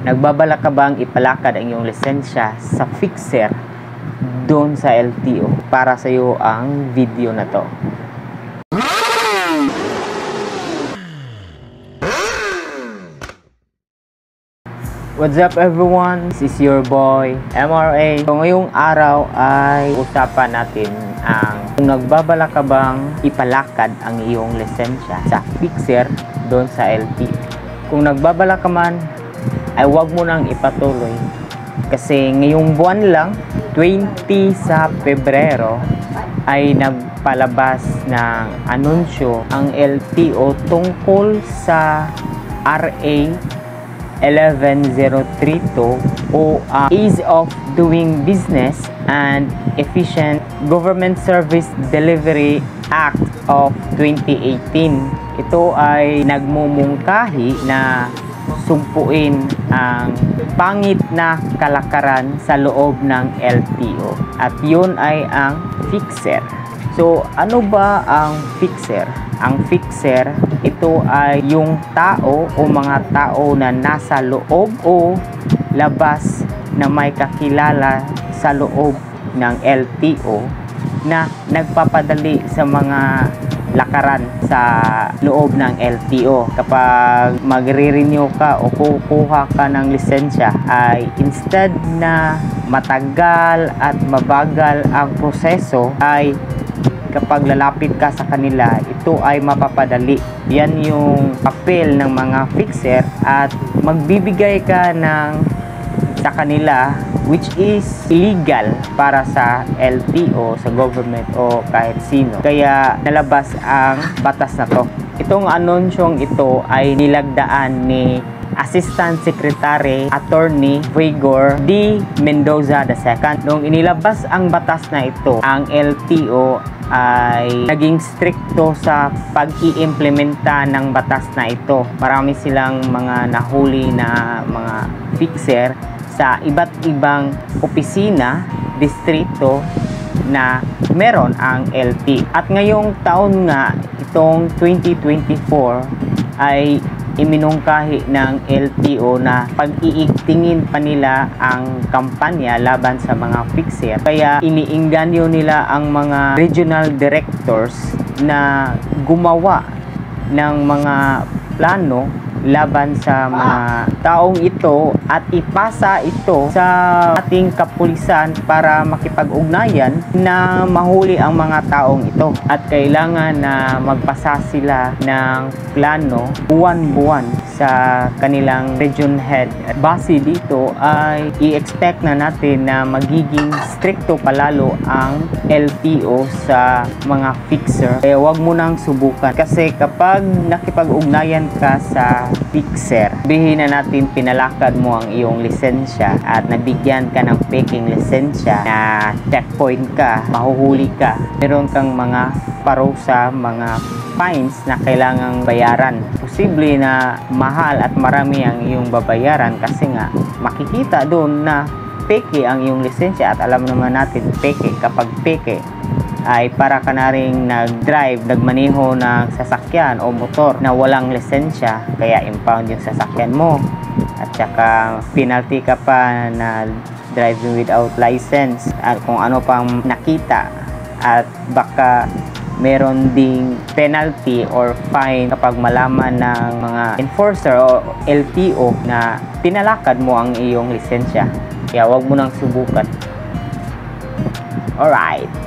Nagbabala ka bang ipalakad ang iyong lisensya sa fixer doon sa LTO? Para sa iyo ang video na to. What's up everyone? This is your boy MRA. So ngayong araw ay usapan natin ang kung nagbabala ka bang ipalakad ang iyong lisensya sa fixer doon sa LTO. Kung nagbabala ka man ay huwag mo nang ipatuloy kasi ngayong buwan lang 20 sa Pebrero ay nagpalabas ng anunsyo ang LTO tungkol sa RA 11032 o Ease of Doing Business and Efficient Government Service Delivery Act of 2018. Ito ay nagmumungkahi na sumpuin ang pangit na kalakaran sa loob ng LTO at yun ay ang fixer. So ano ba ang fixer? Ang fixer, ito ay yung tao o mga tao na nasa loob o labas na may kakilala sa loob ng LTO na nagpapadali sa mga lakaran sa loob ng LTO. Kapag magre-renew ka o kukuha ka ng lisensya ay instead na matagal at mabagal ang proseso ay kapag lalapit ka sa kanila, ito ay mapapadali. Yan yung papel ng mga fixer at magbibigay ka ng sa kanila which is illegal para sa LTO, sa government o kahit sino. Kaya nalabas ang batas na to. Itong anunsyong ito ay nilagdaan ni Assistant Secretary Attorney Vigor D. Mendoza II. Noong inilabas ang batas na ito, ang LTO ay naging stricto sa pag-iimplementa ng batas na ito. Marami silang mga nahuli na mga fixer sa iba't ibang opisina, distrito na meron ang LTO. At ngayong taon nga, itong 2024 ay iminungkahi ng LTO na pag-iigtingin pa nila ang kampanya laban sa mga fixer. Kaya iniinganyo nila ang mga regional directors na gumawa ng mga plano laban sa mga taong ito at ipasa ito sa ating kapulisan para makipag-ugnayan na mahuli ang mga taong ito. At kailangan na magpasa sila ng plano buwan-buwan sa kanilang region head. Base dito ay i-expect na natin na magiging stricto palalo ang LTO sa mga fixer. Kaya huwag mo nang subukan kasi kapag nakipag-ugnayan ka sa fixer, sabihin na natin pinalakad mo ang iyong lisensya at nabigyan ka ng peking lisensya na checkpoint ka, mahuhuli ka, meron kang mga parusa, mga fines na kailangang bayaran. Posible na mahal at marami ang iyong babayaran kasi nga makikita doon na peke ang iyong lisensya at alam naman natin peke, kapag peke ay para ka na rin nag-drive, nagmaneho ng sasakyan o motor na walang lisensya, kaya impound yung sasakyan mo at saka penalty ka pa na driving without license at kung ano pang nakita at baka meron ding penalty or fine kapag malaman ng mga enforcer o LTO na pinalakad mo ang iyong lisensya. Kaya wag mo nang subukan. Alright.